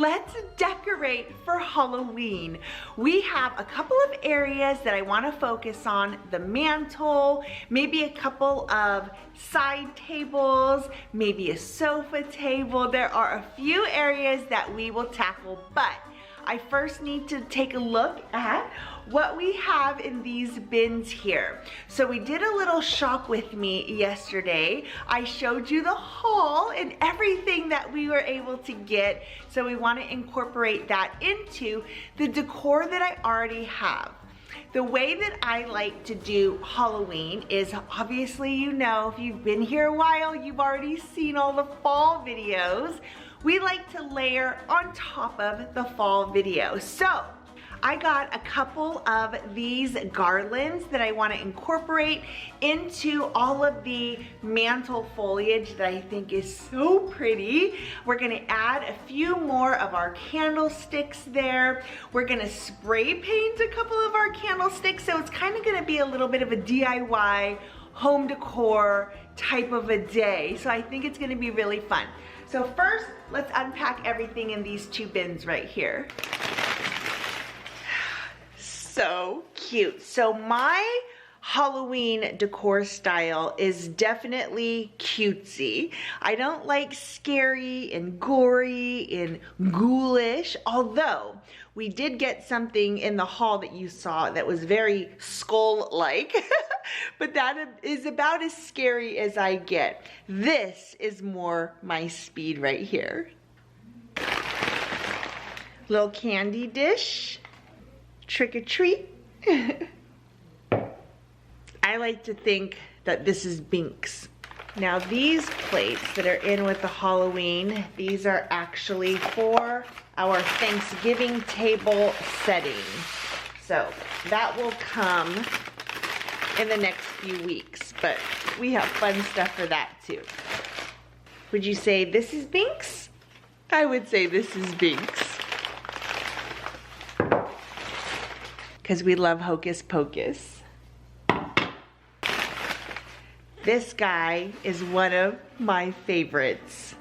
let's decorate for Halloween. We have a couple of areas that I want to focus on. The mantle, maybe a couple of side tables, maybe a sofa table. There are a few areas that we will tackle, but I first need to take a look at what we have in these bins here. So we did a little shop with me yesterday. I showed you the haul and everything that we were able to get. So we want to incorporate that into the decor that I already have. The way that I like to do Halloween is, obviously, you know, if you've been here a while, you've already seen all the fall videos. We like to layer on top of the fall video. So I got a couple of these garlands that I want to incorporate into all of the mantle foliage that I think is so pretty. We're going to add a few more of our candlesticks there. We're going to spray paint a couple of our candlesticks, so it's kind of going to be a little bit of a DIY home decor type of a day. So I think it's going to be really fun. So first, let's unpack everything in these two bins right here. So cute. So my Halloween decor style is definitely cutesy. I don't like scary and gory and ghoulish, although we did get something in the haul that you saw that was very skull-like, but that is about as scary as I get. This is more my speed right here. Little candy dish. Trick or treat. I like to think that this is Binks. Now these plates that are in with the Halloween, these are actually for our Thanksgiving table setting. So that will come in the next few weeks, but we have fun stuff for that too. Would you say this is Binks? I would say this is Binks. Because we love Hocus Pocus. This guy is one of my favorites.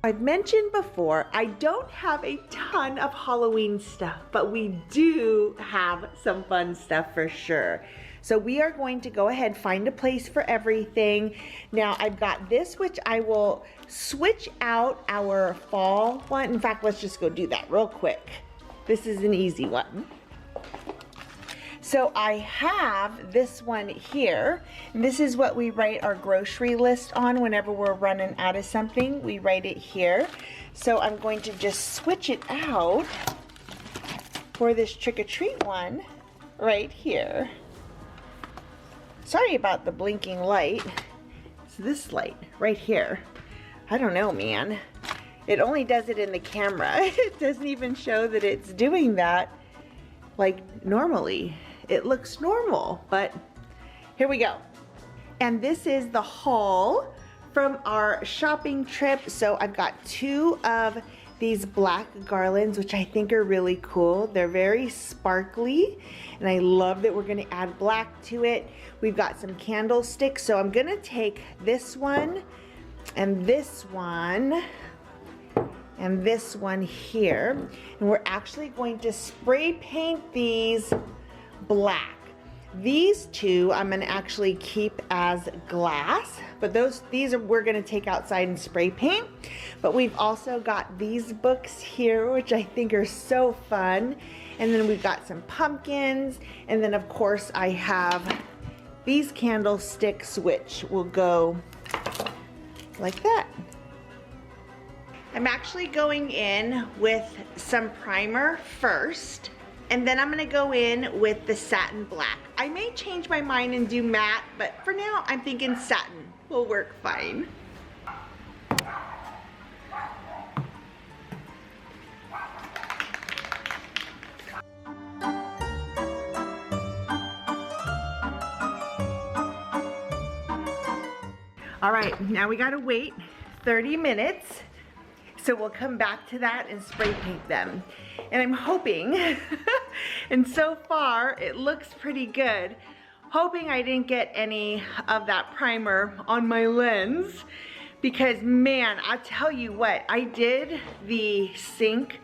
I've mentioned before, I don't have a ton of Halloween stuff, but we do have some fun stuff for sure. So we are going to go ahead, find a place for everything. Now I've got this, which I will switch out our fall one. In fact, let's just go do that real quick. This is an easy one. So I have this one here. And this is what we write our grocery list on whenever we're running out of something. We write it here. So I'm going to just switch it out for this trick-or-treat one right here. Sorry about the blinking light. It's this light right here. I don't know, man. It only does it in the camera. It doesn't even show that it's doing that like normally. It looks normal, but here we go. And this is the haul from our shopping trip. So I've got two of these black garlands, which I think are really cool. They're very sparkly, and I love that we're gonna add black to it. We've got some candlesticks, so I'm gonna take this one and this one and this one here, and we're actually going to spray paint these black. These two I'm gonna actually keep as glass, but we're gonna take outside and spray paint. But we've also got these books here, which I think are so fun. And then we've got some pumpkins, and then of course I have these candlesticks, which will go like that. I'm actually going in with some primer first, and then I'm gonna go in with the satin black. I may change my mind and do matte, but for now I'm thinking satin will work fine. All right, now we gotta wait 30 minutes. So we'll come back to that and spray paint them. And I'm hoping, and so far it looks pretty good, hoping I didn't get any of that primer on my lens, because man, I tell you what, I did the sink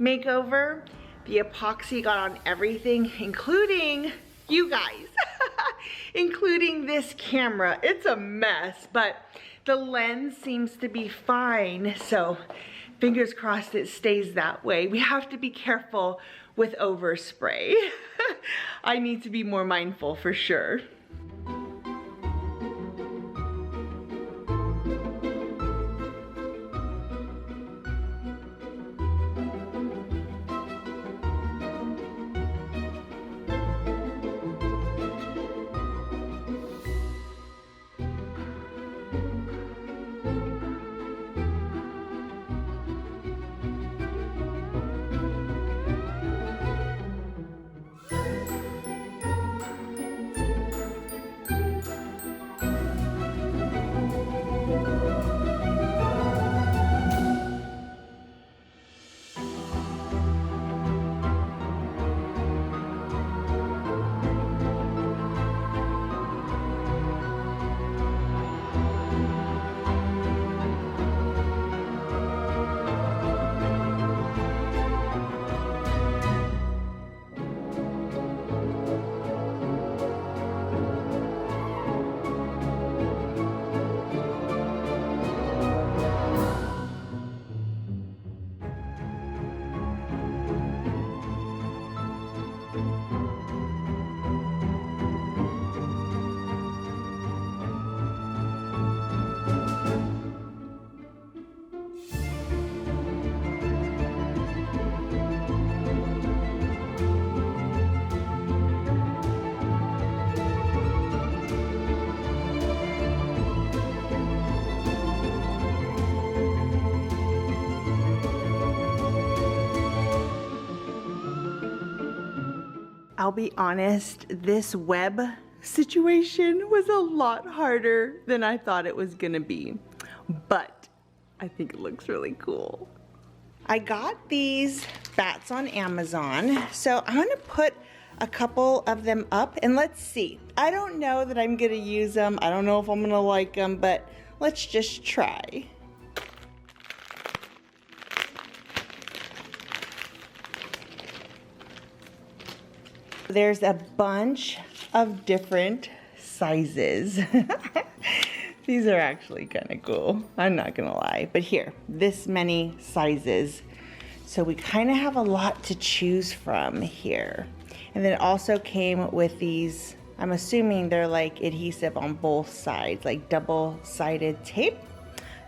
makeover. The epoxy got on everything, including you guys, including this camera. It's a mess, but the lens seems to be fine, so fingers crossed it stays that way. We have to be careful with overspray. I need to be more mindful for sure. I'll be honest, this web situation was a lot harder than I thought it was gonna be, but I think it looks really cool. I got these bats on Amazon, so I'm gonna put a couple of them up and let's see. I don't know that I'm gonna use them. I don't know if I'm gonna like them, but let's just try. There's a bunch of different sizes. These are actually kind of cool. I'm not gonna lie, but here, this many sizes. So we kind of have a lot to choose from here. And then it also came with these, I'm assuming they're like adhesive on both sides, like double-sided tape.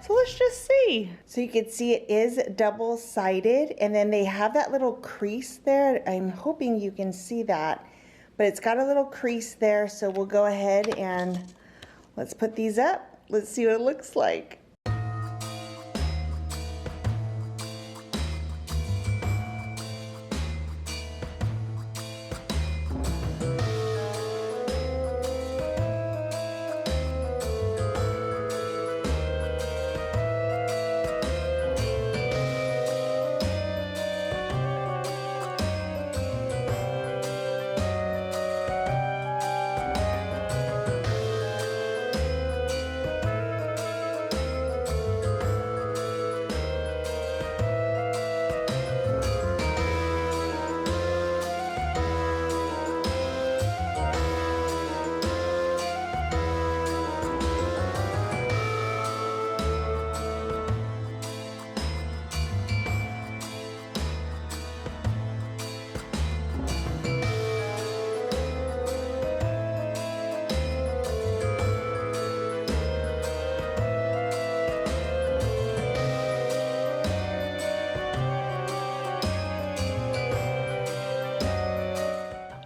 So let's just see. So you can see it is double-sided, and then they have that little crease there. I'm hoping you can see that, but it's got a little crease there. So we'll go ahead and let's put these up. Let's see what it looks like.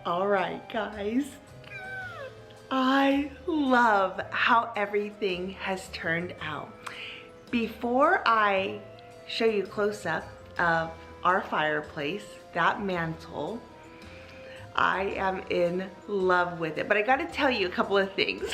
Alright guys, I love how everything has turned out. Before I show you a close-up of our fireplace, that mantle, I am in love with it. But I gotta tell you a couple of things.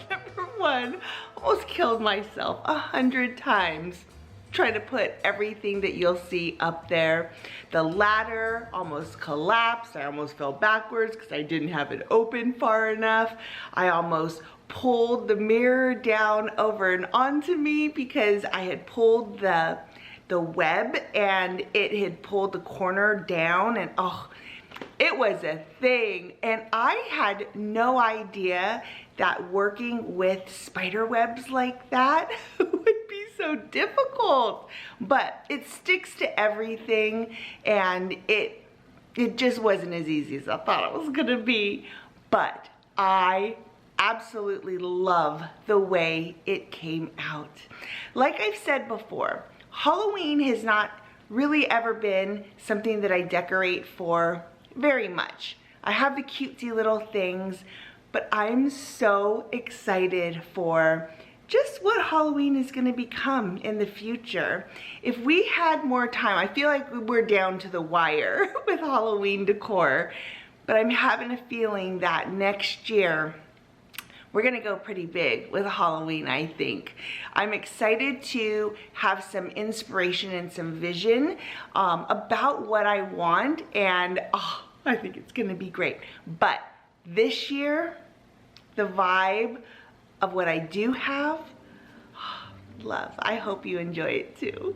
Number one, almost killed myself 100 times trying to put everything that you'll see up there. The ladder almost collapsed. I almost fell backwards because I didn't have it open far enough. I almost pulled the mirror down over and onto me because I had pulled the web and it had pulled the corner down, and oh, it was a thing. And I had no idea that working with spider webs like that would be so difficult, but it sticks to everything, and it just wasn't as easy as I thought it was gonna be. But I absolutely love the way it came out. Like I've said before, Halloween has not really ever been something that I decorate for very much. I have the cutesy little things, but I'm so excited for just what Halloween is gonna become in the future. If we had more time, I feel like we're down to the wire with Halloween decor, but I'm having a feeling that next year, we're gonna go pretty big with Halloween, I think. I'm excited to have some inspiration and some vision about what I want, and oh, I think it's gonna be great. But this year, the vibe of what I do have, love. I hope you enjoy it too.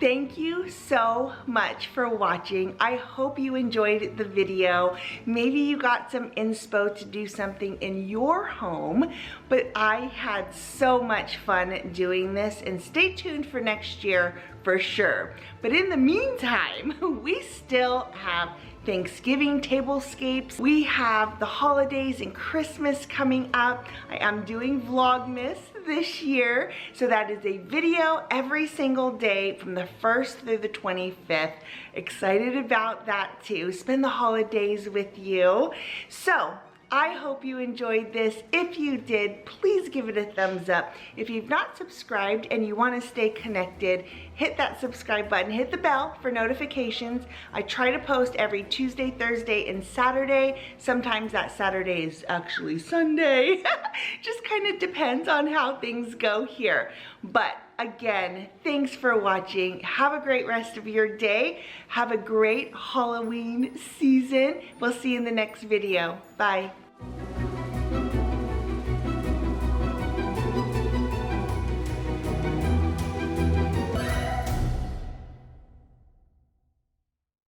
Thank you so much for watching. I hope you enjoyed the video. Maybe you got some inspo to do something in your home, but I had so much fun doing this, and stay tuned for next year for sure. But in the meantime, we still have Thanksgiving tablescapes. We have the holidays and Christmas coming up. I am doing Vlogmas this year, so that is a video every single day from the 1st through the 25th. Excited about that too. Spend the holidays with you. So I hope you enjoyed this. If you did, please give it a thumbs up. If you've not subscribed and you want to stay connected, hit that subscribe button, hit the bell for notifications. I try to post every Tuesday, Thursday, and Saturday. Sometimes that Saturday is actually Sunday. Just kind of depends on how things go here. But again, thanks for watching. Have a great rest of your day. Have a great Halloween season. We'll see you in the next video. Bye.